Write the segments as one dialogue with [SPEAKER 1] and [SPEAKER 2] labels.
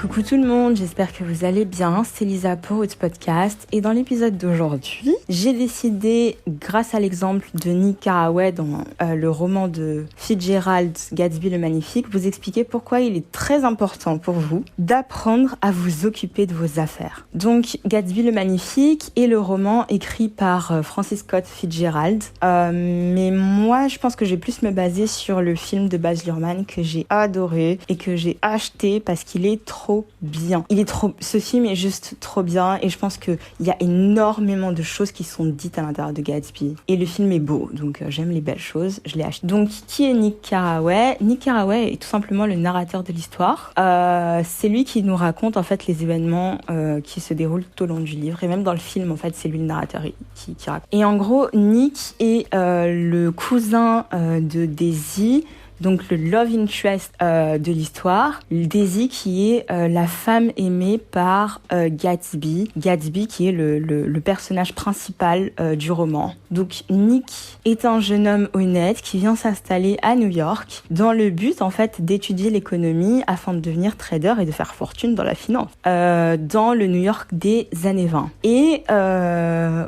[SPEAKER 1] Coucou tout le monde, j'espère que vous allez bien, c'est Lisa pour It's Podcast et dans l'épisode d'aujourd'hui, j'ai décidé, grâce à l'exemple de Nick Carraway dans le roman de Fitzgerald Gatsby le Magnifique, vous expliquer pourquoi il est très important pour vous d'apprendre à vous occuper de vos affaires. Donc Gatsby le Magnifique est le roman écrit par Francis Scott Fitzgerald, mais moi je pense que je vais plus me baser sur le film de Baz Luhrmann que j'ai adoré et que j'ai acheté parce qu'il est trop bien. Ce film est juste trop bien et je pense qu'il y a énormément de choses qui sont dites à l'intérieur de Gatsby. Et le film est beau, donc j'aime les belles choses, je l'ai acheté. Donc qui est Nick Carraway ? Nick Carraway est tout simplement le narrateur de l'histoire. C'est lui qui nous raconte en fait les événements qui se déroulent tout au long du livre et même dans le film en fait c'est lui le narrateur qui raconte. Et en gros Nick est le cousin de Daisy, donc le love interest de l'histoire, Daisy qui est la femme aimée par Gatsby qui est le personnage principal du roman. Donc Nick est un jeune homme honnête qui vient s'installer à New York dans le but en fait d'étudier l'économie afin de devenir trader et de faire fortune dans la finance dans le New York des années 20. Et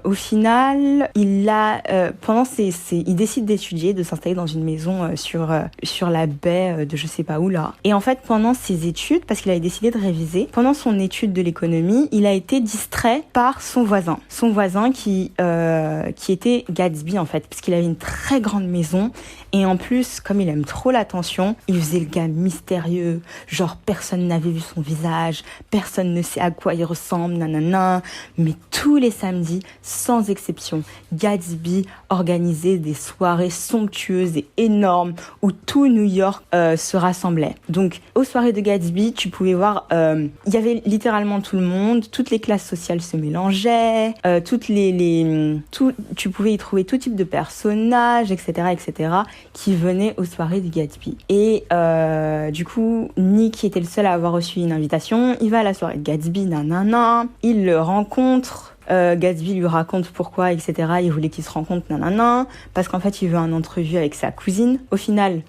[SPEAKER 1] au final, il décide d'étudier, de s'installer dans une maison sur la baie de je sais pas où là. Et en fait, pendant ses études, parce qu'il avait décidé de réviser, pendant son étude de l'économie, il a été distrait par son voisin. Son voisin qui était Gatsby en fait, parce qu'il avait une très grande maison et en plus, comme il aime trop l'attention, il faisait le gars mystérieux, genre personne n'avait vu son visage, personne ne sait à quoi il ressemble, nanana. Mais tous les samedis, sans exception, Gatsby organisait des soirées somptueuses et énormes où tout New York se rassemblait. Donc, aux soirées de Gatsby, tu pouvais voir, il y avait littéralement tout le monde, toutes les classes sociales se mélangeaient, tu pouvais y trouver tout type de personnages, etc., qui venaient aux soirées de Gatsby. Et du coup, Nick était le seul à avoir reçu une invitation. Il va à la soirée de Gatsby, nanana. Il le rencontre. Gatsby lui raconte pourquoi, etc. Il voulait qu'ils se rencontrent, nanana, parce qu'en fait, il veut un entrevue avec sa cousine. Au final,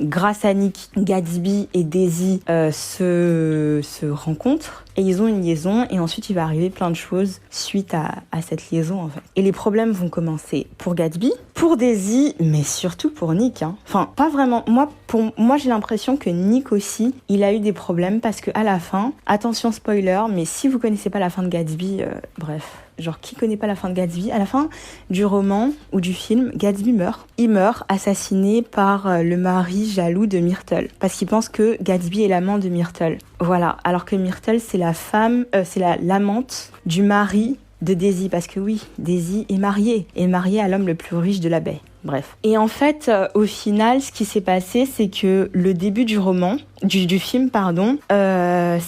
[SPEAKER 1] grâce à Nick, Gatsby et Daisy se rencontrent et ils ont une liaison et ensuite, il va arriver plein de choses suite à cette liaison, en fait. Et les problèmes vont commencer pour Gatsby, pour Daisy, mais surtout pour Nick, hein. Enfin, pas vraiment. Moi, j'ai l'impression que Nick aussi, il a eu des problèmes parce que à la fin, attention spoiler, mais si vous connaissez pas la fin de Gatsby, bref, genre qui connaît pas la fin de Gatsby, à la fin du roman ou du film, Gatsby meurt. Il meurt assassiné par le mari jaloux de Myrtle parce qu'il pense que Gatsby est l'amant de Myrtle. Voilà, alors que Myrtle c'est l'amante du mari de Daisy, parce que oui, Daisy est mariée à l'homme le plus riche de la baie. Bref. Et en fait, au final, ce qui s'est passé, c'est que le début du roman, du film, pardon, on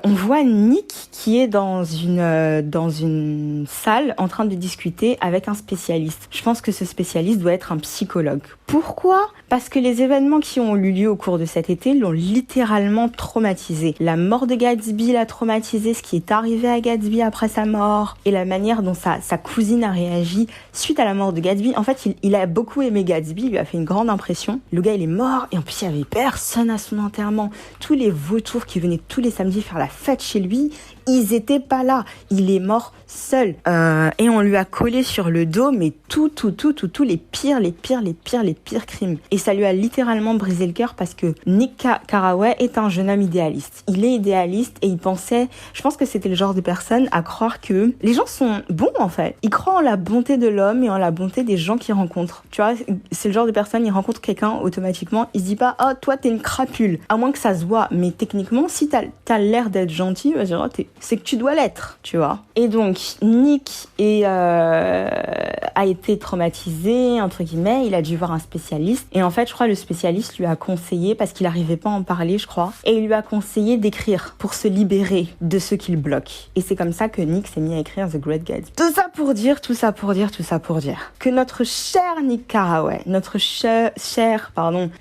[SPEAKER 1] voit Nick qui est dans une salle en train de discuter avec un spécialiste. Je pense que ce spécialiste doit être un psychologue. Pourquoi ? Parce que les événements qui ont eu lieu au cours de cet été l'ont littéralement traumatisé. La mort de Gatsby l'a traumatisé, ce qui est arrivé à Gatsby après sa mort, et la manière dont sa cousine a réagi suite à la mort de Gatsby. En fait, il a beaucoup aimé Gatsby, il lui a fait une grande impression. Le gars, il est mort, et en plus, il y avait personne à son enterrement. Tous les vautours qui venaient tous les samedis faire la fête chez lui, ils étaient pas là. Il est mort seul. Et on lui a collé sur le dos, mais tous les pires crimes. Et ça lui a littéralement brisé le cœur parce que Nick Carraway est un jeune homme idéaliste. Il est idéaliste et il pensait, je pense que c'était le genre de personne à croire que les gens sont bons en fait. Il croit en la bonté de l'homme et en la bonté des gens qu'il rencontre. Tu vois, c'est le genre de personne, il rencontre quelqu'un automatiquement, il se dit pas, oh toi t'es une crapule. À moins que ça se voit, mais techniquement, si t'as l'air d'être gentil, vas-y, oh, c'est que tu dois l'être, tu vois. Et donc, Nick a été traumatisé, entre guillemets, il a dû voir un spécialiste. Et en fait, je crois le spécialiste lui a conseillé, parce qu'il n'arrivait pas à en parler, je crois, et il lui a conseillé d'écrire pour se libérer de ce qui le bloque. Et c'est comme ça que Nick s'est mis à écrire The Great Gatsby. Tout ça pour dire que notre cher Nick Carraway, notre cher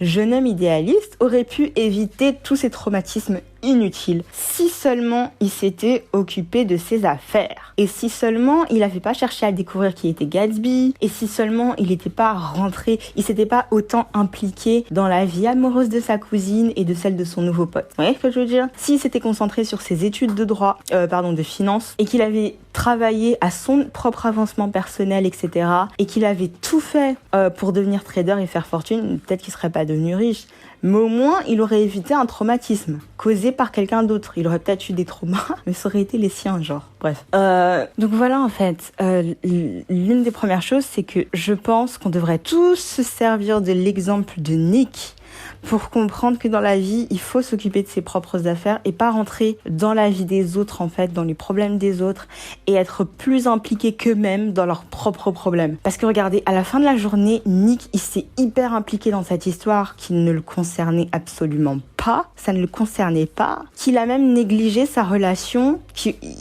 [SPEAKER 1] jeune homme idéaliste aurait pu éviter tous ces traumatismes inutile si seulement il s'était occupé de ses affaires. Et si seulement il n'avait pas cherché à découvrir qui était Gatsby. Et si seulement il n'était pas rentré, il s'était pas autant impliqué dans la vie amoureuse de sa cousine et de celle de son nouveau pote. Vous voyez ce que je veux dire? S'il s'était concentré sur ses études de droit, de finance, et qu'il avait travaillé à son propre avancement personnel, etc., et qu'il avait tout fait pour devenir trader et faire fortune, peut-être qu'il serait pas devenu riche. Mais au moins, il aurait évité un traumatisme causé par quelqu'un d'autre. Il aurait peut-être eu des traumas, mais ça aurait été les siens, genre. Bref. Donc voilà, en fait, l'une des premières choses, c'est que je pense qu'on devrait tous se servir de l'exemple de Nick pour comprendre que dans la vie, il faut s'occuper de ses propres affaires et pas rentrer dans la vie des autres, en fait, dans les problèmes des autres et être plus impliqué qu'eux-mêmes dans leurs propres problèmes. Parce que regardez, à la fin de la journée, Nick, il s'est hyper impliqué dans cette histoire qui ne le concernait absolument pas, ça ne le concernait pas, qu'il a même négligé sa relation,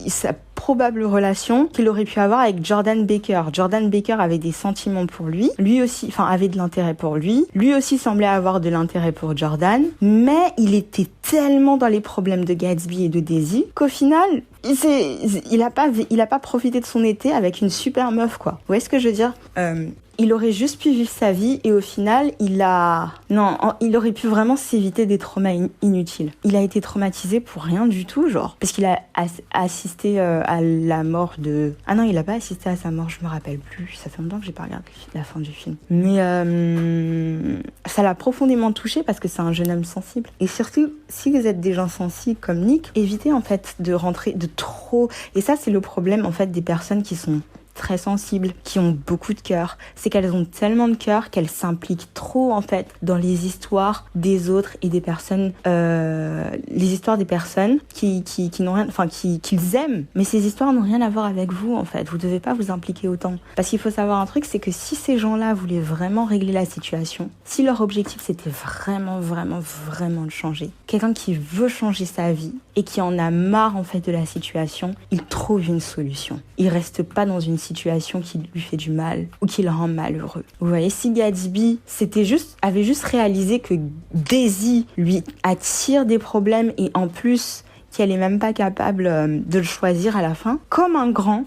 [SPEAKER 1] sa probable relation qu'il aurait pu avoir avec Jordan Baker. Jordan Baker avait des sentiments pour lui aussi, avait de l'intérêt pour lui aussi semblait avoir de l'intérêt pour Jordan, mais il était tellement dans les problèmes de Gatsby et de Daisy qu'au final, il a pas profité de son été avec une super meuf, quoi. Vous voyez ce que je veux dire? Il aurait juste pu vivre sa vie et au final, il aurait pu vraiment s'éviter des traumas inutiles. Il a été traumatisé pour rien du tout, genre. Parce qu'il a assisté à la mort de... Ah non, il a pas assisté à sa mort, je me rappelle plus. Ça fait longtemps que j'ai pas regardé la fin du film. Mais ça l'a profondément touché parce que c'est un jeune homme sensible. Et surtout, si vous êtes des gens sensibles comme Nick, évitez en fait de rentrer de trop... Et ça, c'est le problème en fait des personnes qui sont très sensibles, qui ont beaucoup de cœur, c'est qu'elles ont tellement de cœur qu'elles s'impliquent trop en fait dans les histoires des autres et des personnes, les histoires des personnes qui n'ont rien, qu'ils aiment, mais ces histoires n'ont rien à voir avec vous en fait. Vous devez pas vous impliquer autant, parce qu'il faut savoir un truc, c'est que si ces gens-là voulaient vraiment régler la situation, si leur objectif c'était vraiment de changer, quelqu'un qui veut changer sa vie et qui en a marre en fait de la situation, il trouve une solution. Il reste pas dans une situation qui lui fait du mal ou qui le rend malheureux. Vous voyez, si Gatsby avait juste réalisé que Daisy lui attire des problèmes et en plus qu'elle est même pas capable de le choisir à la fin, comme un grand,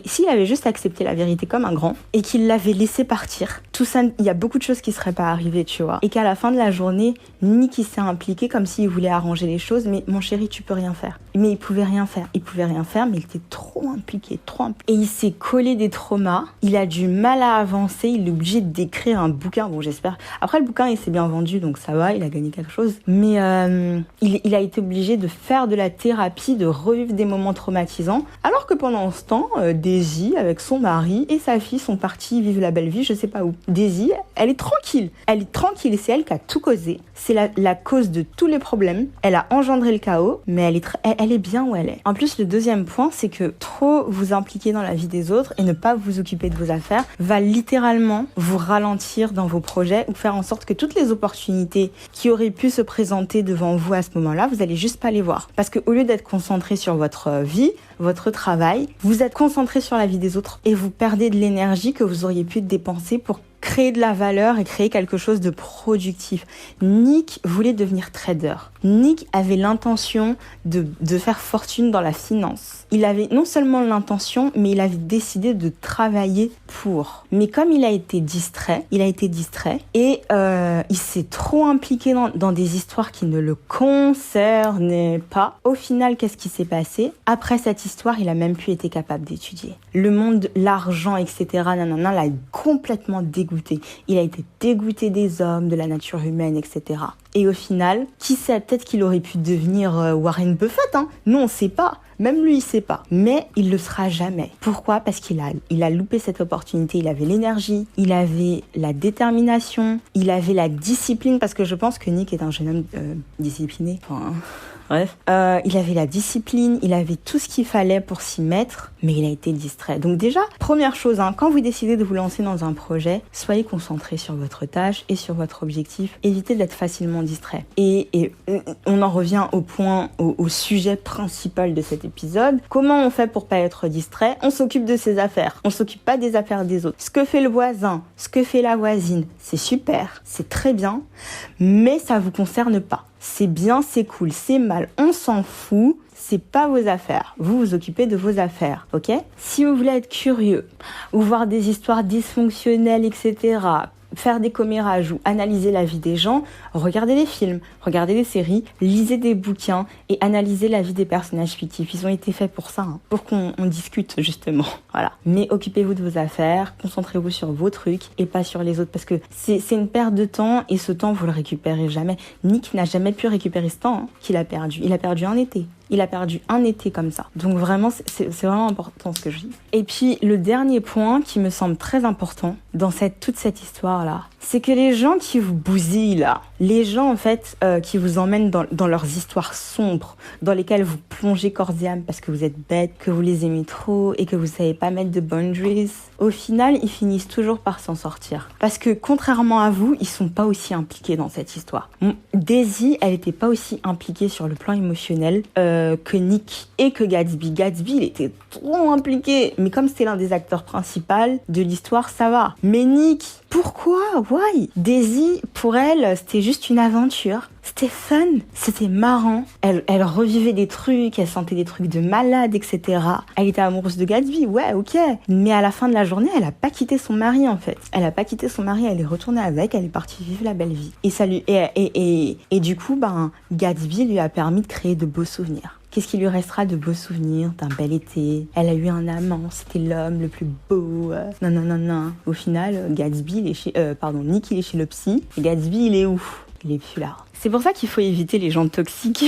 [SPEAKER 1] s'il avait juste accepté la vérité comme un grand et qu'il l'avait laissé partir, tout ça, il y a beaucoup de choses qui seraient pas arrivées, tu vois. Et qu'à la fin de la journée, Nick s'est impliqué comme s'il voulait arranger les choses, mais mon chéri, tu peux rien faire. Mais il pouvait rien faire, mais il était trop impliqué. Et il s'est collé des traumas, il a du mal à avancer, il est obligé d'écrire un bouquin, bon j'espère. Après le bouquin il s'est bien vendu, donc ça va, il a gagné quelque chose. Mais il a été obligé de faire de la thérapie, de revivre des moments traumatisants, alors que pendant ce temps, Daisy, avec son mari et sa fille sont partis vivre la belle vie, je sais pas où. Daisy, elle est tranquille et c'est elle qui a tout causé. C'est la cause de tous les problèmes. Elle a engendré le chaos, mais elle est bien où elle est. En plus, le deuxième point, c'est que trop vous impliquer dans la vie des autres et ne pas vous occuper de vos affaires va littéralement vous ralentir dans vos projets ou faire en sorte que toutes les opportunités qui auraient pu se présenter devant vous à ce moment-là, vous allez juste pas les voir. Parce que au lieu d'être concentré sur votre vie, votre travail, vous êtes concentré sur la vie des autres et vous perdez de l'énergie que vous auriez pu dépenser pour créer de la valeur et créer quelque chose de productif. Nick voulait devenir trader. Nick avait l'intention de faire fortune dans la finance. Il avait non seulement l'intention, mais il avait décidé de travailler pour. Mais comme il a été distrait et il s'est trop impliqué dans des histoires qui ne le concernaient pas. Au final, qu'est-ce qui s'est passé? Après cette histoire, il a même plus été capable d'étudier. Le monde, l'argent, etc., l'a complètement dégoûté. Il a été dégoûté des hommes, de la nature humaine, etc. Et au final, qui sait, peut-être qu'il aurait pu devenir Warren Buffett, hein. Nous, on sait pas. Même lui, il sait pas. Mais il le sera jamais. Pourquoi? Parce qu'il a loupé cette opportunité. Il avait l'énergie, il avait la détermination, il avait la discipline, parce que je pense que Nick est un jeune homme discipliné. Bref. Il avait la discipline, il avait tout ce qu'il fallait pour s'y mettre, mais il a été distrait. Donc déjà, première chose, quand vous décidez de vous lancer dans un projet, soyez concentré sur votre tâche et sur votre objectif. Évitez d'être facilement distrait. Et on en revient au sujet principal de cet épisode. Comment on fait pour pas être distrait? On s'occupe de ses affaires. On s'occupe pas des affaires des autres. Ce que fait le voisin, ce que fait la voisine, c'est super, c'est très bien, mais ça vous concerne pas. C'est bien, c'est cool, c'est mal, on s'en fout. C'est pas vos affaires. Vous vous occupez de vos affaires, ok? Si vous voulez être curieux ou voir des histoires dysfonctionnelles, etc., faire des commérages ou analyser la vie des gens, regardez des films, regardez des séries, lisez des bouquins et analysez la vie des personnages fictifs. Ils ont été faits pour ça, pour qu'on discute justement. Voilà. Mais occupez-vous de vos affaires, concentrez-vous sur vos trucs et pas sur les autres parce que c'est une perte de temps et ce temps vous le récupérez jamais. Nick n'a jamais pu récupérer ce temps qu'il a perdu. Il a perdu un été. Il a perdu un été comme ça. Donc vraiment, c'est vraiment important ce que je dis. Et puis, le dernier point qui me semble très important dans toute cette histoire-là, c'est que les gens qui vous bousillent là, les gens en fait qui vous emmènent dans leurs histoires sombres, dans lesquelles vous plongez corps et âme parce que vous êtes bête, que vous les aimez trop et que vous savez pas mettre de boundaries, au final, ils finissent toujours par s'en sortir. Parce que contrairement à vous, ils sont pas aussi impliqués dans cette histoire. Daisy, elle était pas aussi impliquée sur le plan émotionnel que Nick et que Gatsby. Gatsby, il était trop impliqué. Mais comme c'est l'un des acteurs principaux de l'histoire, ça va. Mais Nick, pourquoi? Why? Daisy, pour elle, c'était juste une aventure. C'était fun, c'était marrant. Elle revivait des trucs, elle sentait des trucs de malade, etc. Elle était amoureuse de Gatsby, ouais, ok. Mais à la fin de la journée, elle a pas quitté son mari, en fait. Elle a pas quitté son mari, elle est retournée avec, elle est partie vivre la belle vie. Et ça lui, et du coup, Gatsby lui a permis de créer de beaux souvenirs. Qu'est-ce qui lui restera de beaux souvenirs d'un bel été? Elle a eu un amant, c'était l'homme le plus beau. Non. Au final, Gatsby, Nick, il est chez le psy. Et Gatsby, il est où? Il est plus là. C'est pour ça qu'il faut éviter les gens toxiques.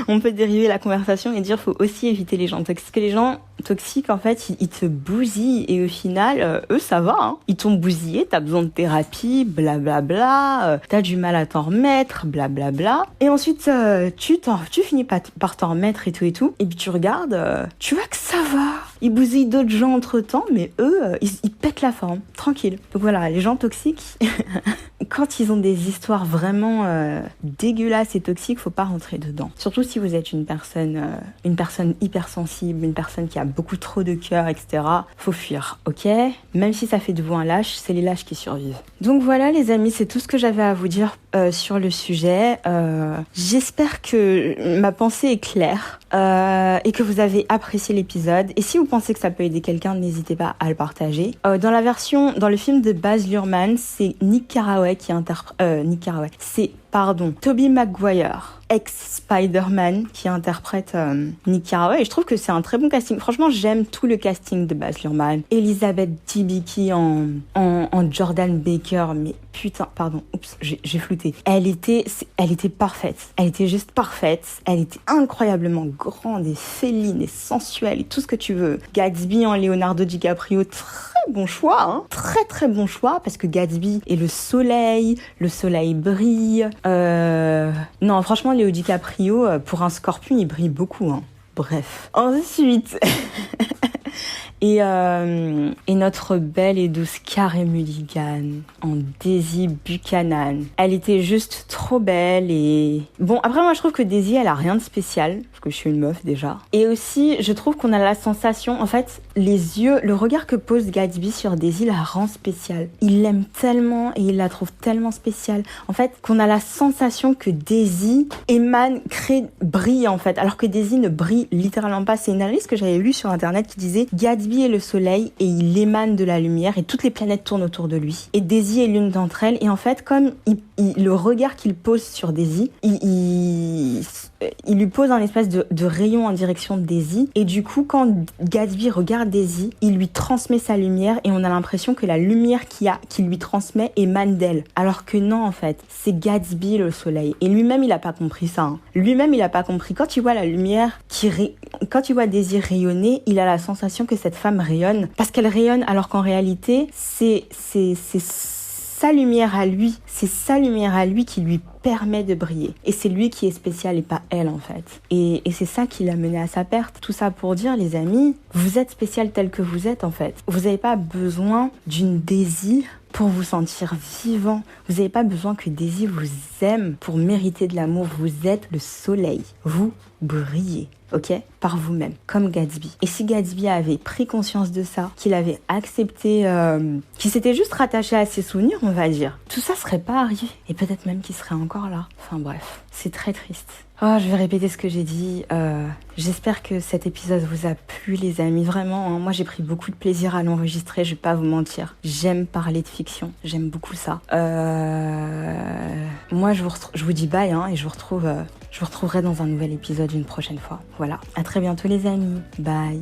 [SPEAKER 1] On peut dériver la conversation et dire faut aussi éviter les gens toxiques. Parce que les gens toxiques, en fait, ils te bousillent et au final, eux, ça va. Ils t'ont bousillé, t'as besoin de thérapie, blablabla, t'as du mal à t'en remettre, blablabla. Et ensuite, tu finis par t'en remettre et tout. Et puis tu regardes, tu vois que ça va. Ils bousillent d'autres gens entre-temps, mais eux, ils pètent la forme, tranquille. Donc voilà, les gens toxiques, quand ils ont des histoires vraiment dégueulasses et toxiques, faut pas rentrer dedans. Surtout si vous êtes une personne hypersensible, une personne qui a beaucoup trop de cœur, etc. Faut fuir, ok? Même si ça fait de vous un lâche, c'est les lâches qui survivent. Donc voilà les amis, c'est tout ce que j'avais à vous dire sur le sujet. J'espère que ma pensée est claire et que vous avez apprécié l'épisode. Et si vous pensez que ça peut aider quelqu'un, n'hésitez pas à le partager. Dans le film de Baz Luhrmann, c'est Nick Carraway qui interprète... Tobey Maguire, ex-Spider-Man, qui interprète Nick Carraway. Et je trouve que c'est un très bon casting. Franchement, j'aime tout le casting de Baz Luhrmann. Elizabeth Debicki en Jordan Baker. Mais putain, pardon, j'ai flouté. Elle était parfaite. Elle était juste parfaite. Elle était incroyablement grande et féline et sensuelle et tout ce que tu veux. Gatsby en Leonardo DiCaprio, très bon choix, très très bon choix, parce que Gatsby est le soleil brille. Non, franchement, Léo DiCaprio, pour un scorpion, il brille beaucoup. Bref. Ensuite... Et notre belle et douce Carey Mulligan en Daisy Buchanan. Elle était juste trop belle et... Bon, après moi je trouve que Daisy elle a rien de spécial, parce que je suis une meuf déjà. Et aussi, je trouve qu'on a la sensation, en fait, les yeux, le regard que pose Gatsby sur Daisy la rend spéciale. Il l'aime tellement et il la trouve tellement spéciale. En fait, qu'on a la sensation que Daisy brille en fait, alors que Daisy ne brille littéralement pas. C'est une analyse que j'avais lue sur internet qui disait Gatsby est le soleil et il émane de la lumière et toutes les planètes tournent autour de lui. Et Daisy est l'une d'entre elles. Et en fait, comme le regard qu'il pose sur Daisy, il lui pose un espèce de rayon en direction de Daisy. Et du coup, quand Gatsby regarde Daisy, il lui transmet sa lumière et on a l'impression que la lumière qu'il lui transmet émane d'elle. Alors que non, en fait, c'est Gatsby le soleil. Et lui-même, il a pas compris ça. Lui-même, il a pas compris. Quand il voit la lumière quand il voit Daisy rayonner, il a la sensation que cette femme rayonne. Parce qu'elle rayonne alors qu'en réalité, c'est sa sa lumière à lui. C'est sa lumière à lui qui lui permet de briller. Et c'est lui qui est spécial et pas elle, en fait. Et c'est ça qui l'a mené à sa perte. Tout ça pour dire, les amis, vous êtes spécial tel que vous êtes, en fait. Vous n'avez pas besoin d'une désir pour vous sentir vivant. Vous n'avez pas besoin que Daisy vous aime pour mériter de l'amour. Vous êtes le soleil. Vous brillez, ok? Par vous-même, comme Gatsby. Et si Gatsby avait pris conscience de ça, qu'il avait accepté, qu'il s'était juste rattaché à ses souvenirs, on va dire, tout ça serait pas arrivé. Et peut-être même qu'il serait encore là. Enfin bref, c'est très triste. Oh, je vais répéter ce que j'ai dit. J'espère que cet épisode vous a plu, les amis. Vraiment, hein, moi j'ai pris beaucoup de plaisir à l'enregistrer, je vais pas vous mentir. J'aime parler de fiction, j'aime beaucoup ça. Moi, je vous dis bye, hein, et je vous retrouverai dans un nouvel épisode une prochaine fois. Voilà. À très bientôt, les amis. Bye.